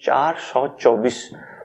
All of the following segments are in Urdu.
424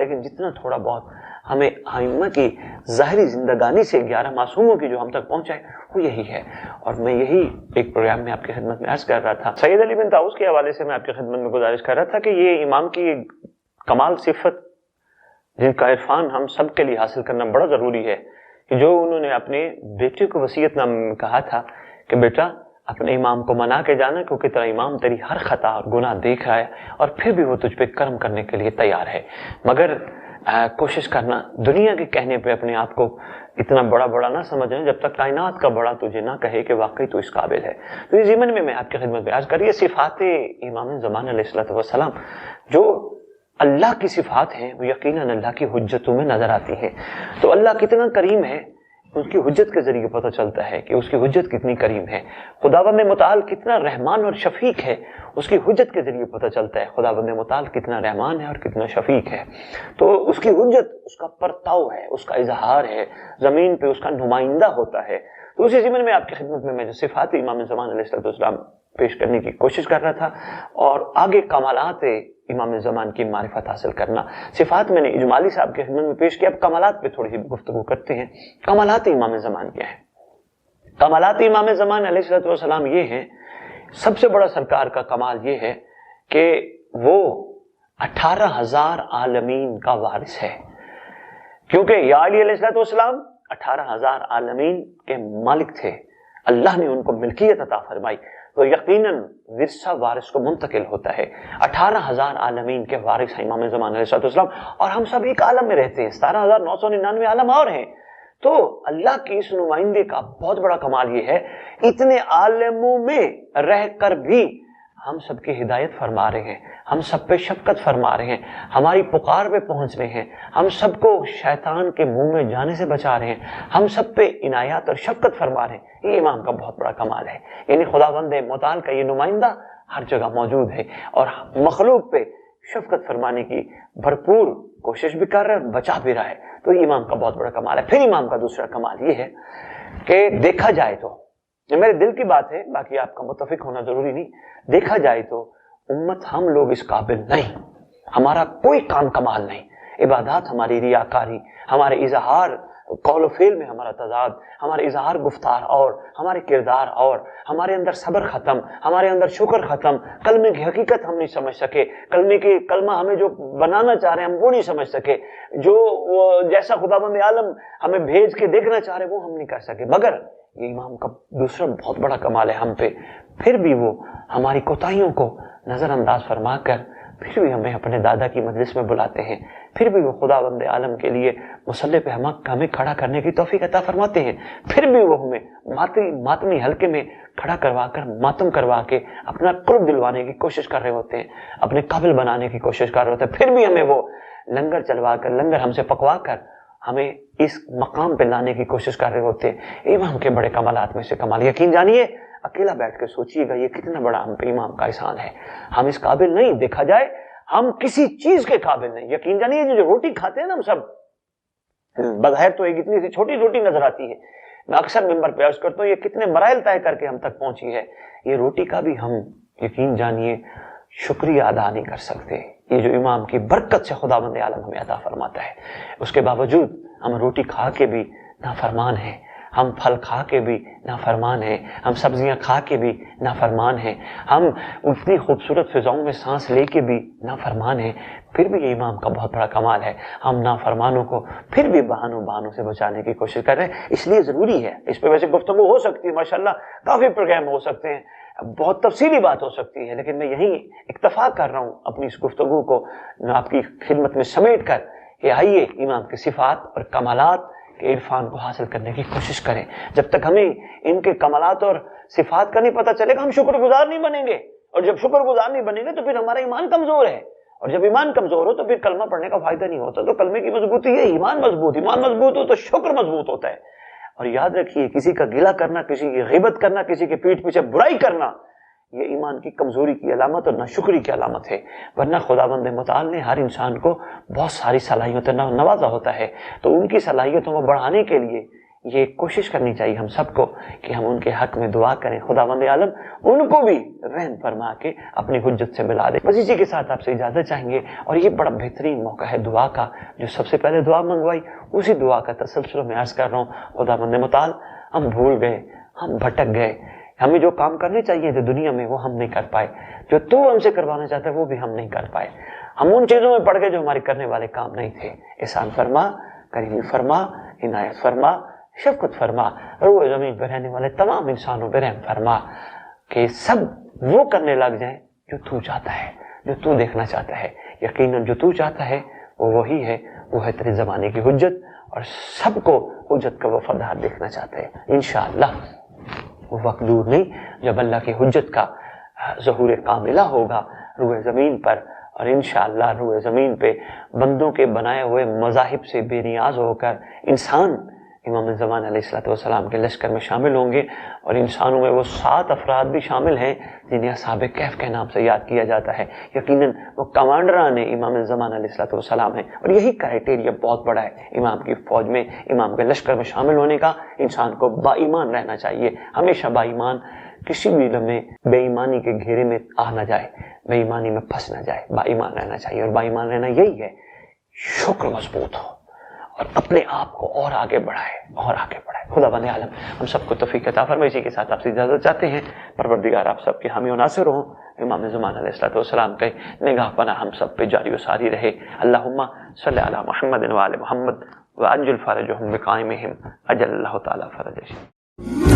لیکن جتنا تھوڑا بہت ہمیں ائمہ کی ظاہری زندگانی سے 11 معصوموں کی جو ہم تک پہنچا ہے وہ یہی ہے. اور میں یہی ایک پروگرام میں آپ کی خدمت میں عرض کر رہا تھا. سید علی بن طاؤس کے حوالے سے میں آپ کی خدمت میں گزارش کر رہا تھا کہ یہ امام کی کمال صفت جن کا عرفان ہم سب کے لیے حاصل کرنا بڑا ضروری ہے کہ جو انہوں نے اپنے بیٹے کو وصیت نامے میں کہا تھا کہ بیٹا اپنے امام کو منا کے جانا کیونکہ تیرا امام تیری ہر خطا اور گناہ دیکھ رہا ہے اور پھر بھی وہ تجھ پہ کرم کرنے کے لیے تیار ہے. مگر کوشش کرنا دنیا کے کہنے پہ اپنے آپ کو اتنا بڑا نہ سمجھیں جب تک کائنات کا بڑا تجھے نہ کہے کہ واقعی تو اس قابل ہے. تو اس ضمن میں آپ کی خدمت میں عرض کریے صفات امام زمان علیہ السلام جو اللہ کی صفات ہیں وہ یقیناً اللہ کی حجتوں میں نظر آتی ہیں. تو اللہ کتنا کریم ہے اس کی حجت کے ذریعے پتہ چلتا ہے کہ اس کی حجت کتنی کریم ہے. خداوند متعال کتنا رحمان اور شفیق ہے اس کی حجت کے ذریعے پتہ چلتا ہے. خداوند متعال کتنا رحمان ہے اور کتنا شفیق ہے. تو اس کی حجت اس کا پرتاؤ ہے, اس کا اظہار ہے, زمین پہ اس کا نمائندہ ہوتا ہے. تو اسی ضمن میں آپ کی خدمت میں جو صفات امام زمان علیہ السلام پیش کرنے کی کوشش کر رہا تھا اور آگے کمالات امام زمان کی معرفت حاصل کرنا. صفات میں نے اجمالی صاحب کی خدمت میں پیش کیا, اب کمالات پہ تھوڑی سی گفتگو کرتے ہیں. کمالات امام زمان کیا ہیں؟ کمالات امام زمان علیہ السلام یہ ہیں, سب سے بڑا سرکار کا کمال یہ ہے کہ وہ 18,000 عالمین کا وارث ہے. کیونکہ یا علی علیہ السلام 18,000 عالمین کے مالک تھے, اللہ نے ان کو ملکیت عطا فرمائی تو یقیناً ورثہ وارث کو منتقل ہوتا ہے. 18,000 عالمین کے وارث ہیں امام زمان علیہ السلام, اور ہم سب ایک عالم میں رہتے ہیں. 17,999 عالم اور ہیں. تو اللہ کی اس نمائندے کا بہت بڑا کمال یہ ہے اتنے عالموں میں رہ کر بھی ہم سب کی ہدایت فرما رہے ہیں, ہم سب پہ شفقت فرما رہے ہیں, ہماری پکار پہ پہنچ رہے ہیں, ہم سب کو شیطان کے منہ میں جانے سے بچا رہے ہیں, ہم سب پہ عنایات اور شفقت فرما رہے ہیں. یہ امام کا بہت بڑا کمال ہے. یعنی خداوند متعال کا یہ نمائندہ ہر جگہ موجود ہے اور مخلوق پہ شفقت فرمانے کی بھرپور کوشش بھی کر رہا ہے, بچا بھی رہا ہے. تو یہ امام کا بہت بڑا کمال ہے. پھر امام کا دوسرا کمال یہ ہے کہ دیکھا جائے تو, یہ میرے دل کی بات ہے, باقی آپ کا متفق ہونا ضروری نہیں, دیکھا جائے تو امت ہم لوگ اس قابل نہیں, ہمارا کوئی کام کمال نہیں. عبادات ہماری ریاکاری, ہمارے اظہار قول و فعل میں ہمارا تضاد, ہمارے اظہار گفتار اور ہمارے کردار اور ہمارے اندر صبر ختم, ہمارے اندر شکر ختم, کلمے کی حقیقت ہم نہیں سمجھ سکے, کلمہ ہمیں جو بنانا چاہ رہے ہیں ہم وہ نہیں سمجھ سکے, جو جیسا خداوند عالم ہمیں بھیج کے دیکھنا چاہ رہے وہ ہم نہیں کر سکے. مگر یہ امام کا دوسرا بہت بڑا کمال ہے ہم پہ, پھر بھی وہ ہماری کوتاہیوں کو نظر انداز فرما کر پھر بھی ہمیں اپنے دادا کی مجلس میں بلاتے ہیں, پھر بھی وہ خداوند عالم کے لیے مصلی پہ ہمیں کھڑا کرنے کی توفیق عطا فرماتے ہیں, پھر بھی وہ ہمیں ماتمی حلقے میں کھڑا کروا کر ماتم کروا کے اپنا قرب دلوانے کی کوشش کر رہے ہوتے ہیں, اپنے قابل بنانے کی کوشش کر رہے ہوتے ہیں. پھر بھی ہمیں وہ لنگر چلوا کر, لنگر ہم سے پکوا کر ہمیں اس مقام پہ لانے کی کوشش کر رہے ہوتے ہیں. امام کے بڑے کمالات میں سے کمال, یقین جانیے اکیلا بیٹھ کے سوچیے گا یہ کتنا بڑا ہم پہ امام کا احسان ہے. ہم اس قابل نہیں, دیکھا جائے ہم کسی چیز کے قابل نہیں. یقین جانیے جو روٹی کھاتے ہیں نا ہم سب, بظاہر تو ایک اتنی سی چھوٹی روٹی نظر آتی ہے, میں اکثر ممبر پہ عرض کرتا ہوں یہ کتنے مراحل طے کر کے ہم تک پہنچی ہے. یہ روٹی کا بھی ہم یقین جانیے شکریہ ادا نہیں کر سکتے. یہ جو امام کی برکت سے خداوند عالم ہمیں عطا فرماتا ہے, اس کے باوجود ہم روٹی کھا کے بھی نافرمان ہیں, ہم پھل کھا کے بھی نافرمان ہیں, ہم سبزیاں کھا کے بھی نافرمان ہیں, ہم اتنی خوبصورت فضاؤں میں سانس لے کے بھی نافرمان ہیں. پھر بھی یہ امام کا بہت بڑا کمال ہے, ہم نافرمانوں کو پھر بھی بہانوں سے بچانے کی کوشش کر رہے ہیں. اس لیے ضروری ہے, اس پہ ویسے گفتگو ہو سکتی ہے ماشاءاللہ, کافی پروگرام ہو سکتے ہیں, بہت تفصیلی بات ہو سکتی ہے, لیکن میں یہیں اکتفا کر رہا ہوں اپنی اس گفتگو کو آپ کی خدمت میں سمیٹ کر کہ آئیے امام کے صفات اور کمالات کے عرفان کو حاصل کرنے کی کوشش کریں. جب تک ہمیں ان کے کمالات اور صفات کا نہیں پتہ چلے گا ہم شکر گزار نہیں بنیں گے, اور جب شکر گزار نہیں بنیں گے تو پھر ہمارا ایمان کمزور ہے, اور جب ایمان کمزور ہو تو پھر کلمہ پڑھنے کا فائدہ نہیں ہوتا. تو کلمے کی مضبوطی ہے ایمان مضبوط ہو تو شکر مضبوط ہوتا ہے. اور یاد رکھیے کسی کا گلہ کرنا, کسی کی غیبت کرنا, کسی کے پیٹھ پیچھے برائی کرنا یہ ایمان کی کمزوری کی علامت اور ناشکری کی علامت ہے. ورنہ خداوند متعال نے ہر انسان کو بہت ساری صلاحیتیں نوازا ہوتا ہے, تو ان کی صلاحیتوں کو بڑھانے کے لیے یہ کوشش کرنی چاہیے ہم سب کو کہ ہم ان کے حق میں دعا کریں، خداوند عالم ان کو بھی رحم فرما کے اپنی حجت سے ملا دے۔ بس اسی کے ساتھ آپ سے اجازت چاہیں گے، اور یہ بڑا بہترین موقع ہے دعا کا، جو سب سے پہلے دعا منگوائی اسی دعا کا تسلسل میں عرض کر رہا ہوں۔ خداوند متعال ہم بھول گئے، ہم بھٹک گئے، ہمیں جو کام کرنے چاہیے تھے دنیا میں وہ ہم نہیں کر پائے، جو تو ہم سے کروانا چاہتا ہے وہ بھی ہم نہیں کر پائے، ہم ان چیزوں میں پڑ گئے جو ہمارے کرنے والے کام نہیں تھے۔ احسان فرما، کریمی فرما، عنایت فرما، شفقت فرما، روئے زمین پہ رہنے والے تمام انسانوں پہ رحم فرما کہ سب وہ کرنے لگ جائیں جو تو چاہتا ہے، جو تو دیکھنا چاہتا ہے۔ یقیناً جو تو چاہتا ہے وہ وہی ہے، وہ ہے تیرے زمانے کی حجت، اور سب کو حجت کا وفادار دیکھنا چاہتا ہے۔ انشاءاللہ وہ وقت دور نہیں جب اللہ کی حجت کا ظہور کاملہ ہوگا روئے زمین پر، اور انشاءاللہ روئے زمین پہ بندوں کے بنائے ہوئے مذاہب سے بے نیاز ہو کر انسان امام زمان علیہ السلام کے لشکر میں شامل ہوں گے، اور انسانوں میں وہ 7 افراد بھی شامل ہیں جنہیں اصحاب کہف کے نام سے یاد کیا جاتا ہے۔ یقیناً وہ کمانڈران امام زمان علیہ السلام ہیں، اور یہی کرائٹیریا بہت بڑا ہے امام کی فوج میں، امام کے لشکر میں شامل ہونے کا۔ انسان کو با ایمان رہنا چاہیے، ہمیشہ با ایمان، کسی بھی لمحے بے ایمانی کے گھیرے میں آ نہ جائے، بے ایمانی میں پھنس نہ جائے، با ایمان رہنا چاہیے۔ اور با ایمان رہنا یہی ہے شکر مضبوط ہو اور اپنے آپ کو اور آگے بڑھائے اور آگے بڑھائے۔ خدا بند عالم ہم سب کو توفیق عطا فرمائے۔ اسی کے ساتھ آپ سے اجازت چاہتے ہیں، پروردگار آپ سب کے حامی و ناصر ہوں، امام زمان علیہ السلام کے نگاہ پناہ ہم سب پہ جاری و ساری رہے۔ اللہم صلی علی محمد و آل محمد وعجل فرجہم بقائمہم، اجل اللہ تعالی فرجہم۔